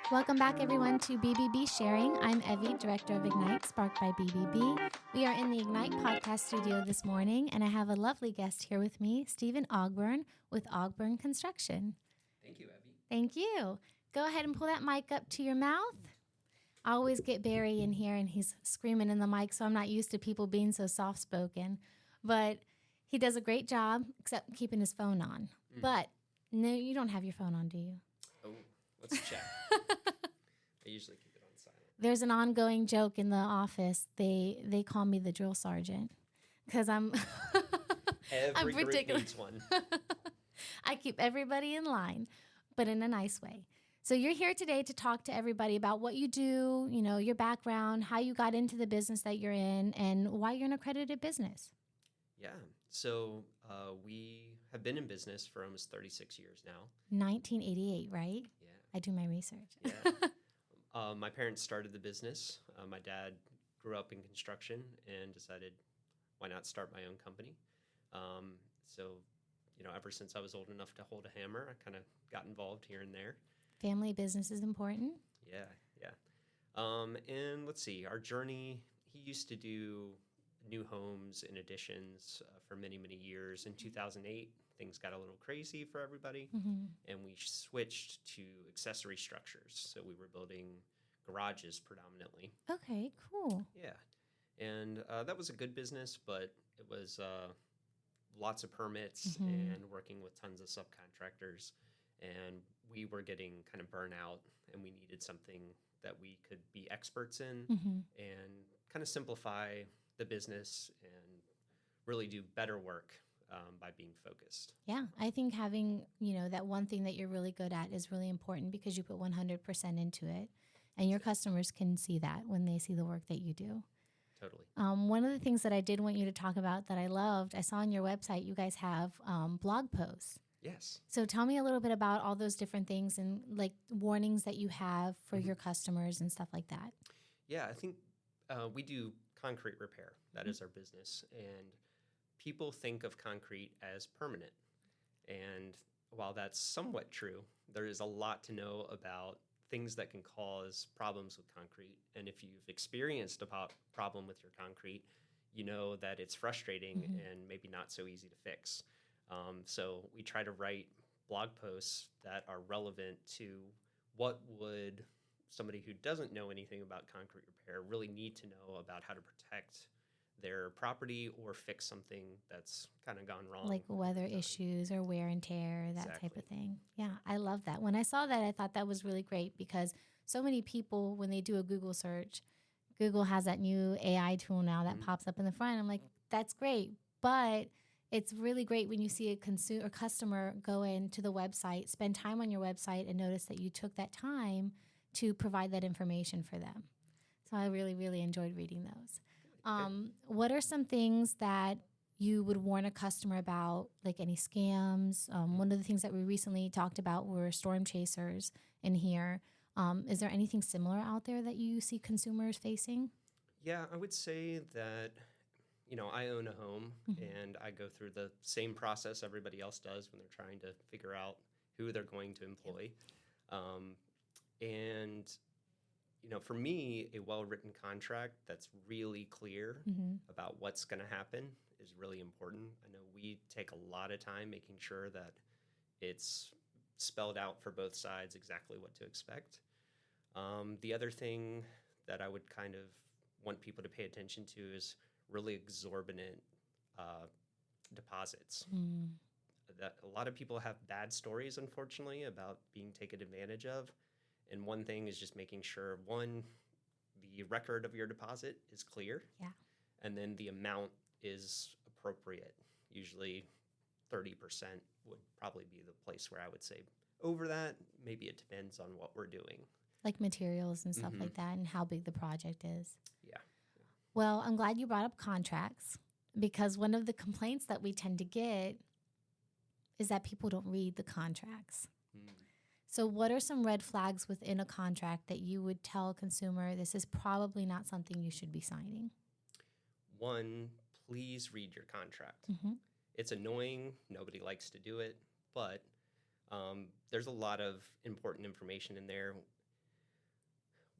Welcome back, everyone, to BBB Sharing. I'm Evie, Director of Ignite, sparked by BBB. We are in the Ignite podcast studio this morning, and I have a lovely guest here with me, Stephen Ogburn with Ogburn Construction. Thank you, Evie. Thank you. Go ahead and pull that mic up to your mouth. I always get Barry in here, and he's screaming in the mic, so I'm not used to people being so soft-spoken. But he does a great job, except keeping his phone on. But no, you don't have your phone on, do you? Oh, let's check. I usually keep it on silent. There's an ongoing joke in the office. They call me the drill sergeant because I'm Every I'm group needs one. I keep everybody in line, but in a nice way. So you're here today to talk to everybody about what you do, you know, your background, how you got into the business that you're in, and why you're an accredited business. Yeah. So we have been in business for almost 36 years now. 1988, right? Yeah. I do my research. Yeah. My parents started the business. My dad grew up in construction and decided, why not start my own company? So, ever since I was old enough to hold a hammer, I kind of got involved here and there. Family business is important. Yeah. And let's see, our journey, he used to do new homes and additions for many, many years. In 2008, things got a little crazy for everybody, and we switched to accessory structures. So we were building garages predominantly. Okay, cool. Yeah. And that was a good business, but it was lots of permits and working with tons of subcontractors. And we were getting kind of burnout, and we needed something that we could be experts in and kind of simplify the business and really do better work by being focused. Yeah, I think having, that one thing that you're really good at is really important because you put 100% into it. And your customers can see that when they see the work that you do. Totally. One of the things that I did want you to talk about that I loved, I saw on your website, you guys have blog posts. Yes. So tell me a little bit about all those different things and like warnings that you have for your customers and stuff like that. Yeah, I think we do concrete repair. That is our business. And people think of concrete as permanent. And while that's somewhat true, there is a lot to know about things that can cause problems with concrete. And if you've experienced a problem with your concrete, you know that it's frustrating and maybe not so easy to fix. So we try to write blog posts that are relevant to what would somebody who doesn't know anything about concrete repair really need to know about how to protect their property or fix something that's kind of gone wrong. Like weather issues or wear and tear, that Exactly. type of thing. Yeah, I love that. When I saw that, I thought that was really great because so many people, when they do a Google search, Google has that new AI tool now that pops up in the front. I'm like, that's great. But it's really great when you see a customer go into the website, spend time on your website, and notice that you took that time to provide that information for them. So I really, really enjoyed reading those. What are some things that you would warn a customer about, like any scams? One of the things that we recently talked about were storm chasers in here. Is there anything similar out there that you see consumers facing? Yeah, I would say that, I own a home and I go through the same process everybody else does when they're trying to figure out who they're going to employ. And for me, a well-written contract that's really clear about what's going to happen is really important. I know we take a lot of time making sure that it's spelled out for both sides exactly what to expect. The other thing that I would kind of want people to pay attention to is really exorbitant deposits. That a lot of people have bad stories, unfortunately, about being taken advantage of. And one thing is just making sure, one, the record of your deposit is clear. Yeah. And then the amount is appropriate. Usually 30% would probably be the place where I would say over that, maybe it depends on what we're doing. Like materials and stuff like that and how big the project is. Yeah. Well, I'm glad you brought up contracts because one of the complaints that we tend to get is that people don't read the contracts. So what are some red flags within a contract that you would tell a consumer this is probably not something you should be signing? One, please read your contract. It's annoying. Nobody likes to do it, but there's a lot of important information in there.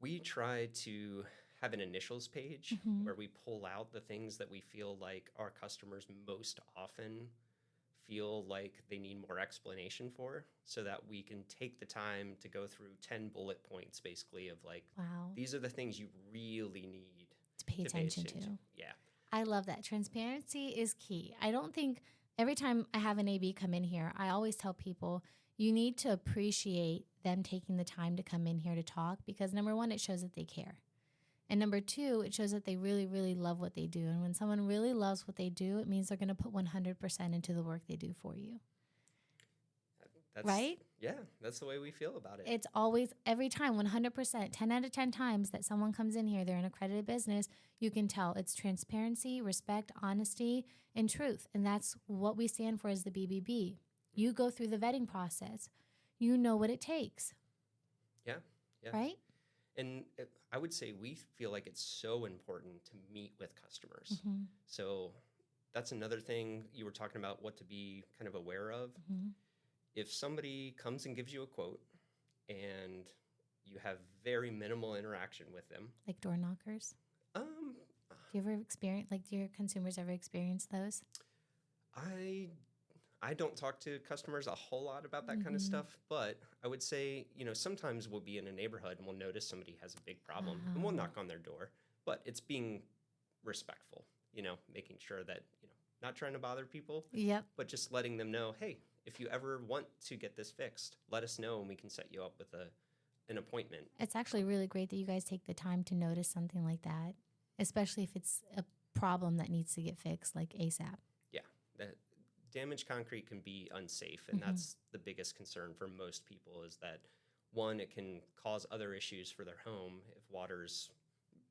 We try to have an initials page Mhm. where we pull out the things that we feel like our customers most often feel like they need more explanation for, so that we can take the time to go through 10 bullet points basically of like, Wow. these are the things you really need To pay to pay attention attention to. Yeah. I love that. Transparency is key. I don't think every time I have an AB come in here, I always tell people you need to appreciate them taking the time to come in here to talk, because number one, it shows that they care. And number two, it shows that they really, really love what they do. And when someone really loves what they do, it means they're going to put 100% into the work they do for you. That's, Right? Yeah, that's the way we feel about it. It's always, every time, 100%, 10 out of 10 times that someone comes in here, they're an accredited business, you can tell it's transparency, respect, honesty, and truth. And that's what we stand for as the BBB. You go through the vetting process. You know what it takes. Yeah. Right? And I would say we feel like it's so important to meet with customers. Mm-hmm. So that's another thing you were talking about, what to be kind of aware of. Mm-hmm. If somebody comes and gives you a quote and you have very minimal interaction with them. Like door knockers? Do you ever experience, like, do your consumers ever experience those? I don't talk to customers a whole lot about that kind of stuff, but I would say, sometimes we'll be in a neighborhood and we'll notice somebody has a big problem and we'll knock on their door, but it's being respectful, making sure that, not trying to bother people, Yep. but just letting them know, hey, if you ever want to get this fixed, let us know and we can set you up with an appointment. It's actually really great that you guys take the time to notice something like that, especially if it's a problem that needs to get fixed, like ASAP. Yeah, that damaged concrete can be unsafe, and that's the biggest concern for most people, is that, one, it can cause other issues for their home if water's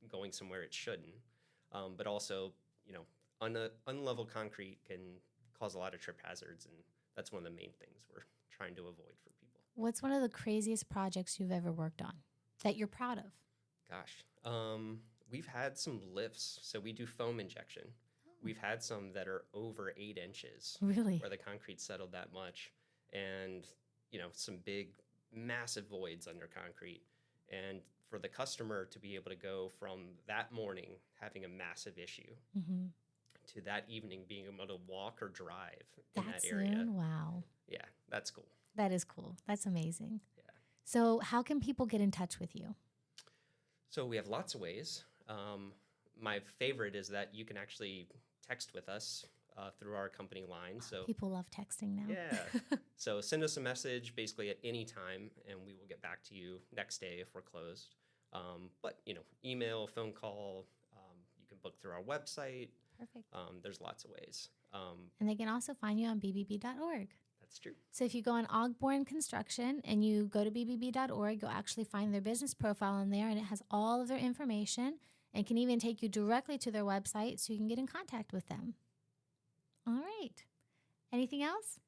going somewhere it shouldn't, but also, unlevel concrete can cause a lot of trip hazards, and that's one of the main things we're trying to avoid for people. What's one of the craziest projects you've ever worked on that you're proud of? Gosh, we've had some lifts, so we do foam injection. We've had some that are over 8 inches. Really? Where the concrete settled that much, and some big, massive voids under concrete. And for the customer to be able to go from that morning having a massive issue to that evening being able to walk or drive in that area. Soon? Wow. Yeah, that's cool. That is cool. That's amazing. Yeah. So how can people get in touch with you? So we have lots of ways. My favorite is that you can actually text with us through our company line. So people love texting now. Yeah. So send us a message basically at any time, and we will get back to you next day if we're closed. But, email, phone call, you can book through our website. Perfect. There's lots of ways. And they can also find you on bbb.org. That's true. So if you go on Ogburn Construction and you go to bbb.org, you'll actually find their business profile in there, and it has all of their information and can even take you directly to their website so you can get in contact with them. All right. Anything else?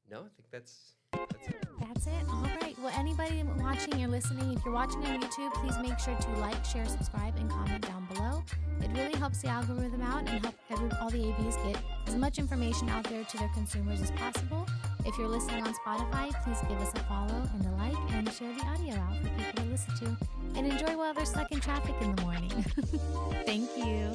No, I think that's it. That's it? All right. Well, anybody watching or listening, if you're watching on YouTube, please make sure to like, share, subscribe, and comment down below. It really helps the algorithm out and help all the ABs get as much information out there to their consumers as possible. If you're listening on Spotify, please give us a follow and a like, and share the audio out for people to listen to. And enjoy while they're stuck in traffic in the morning. Thank you.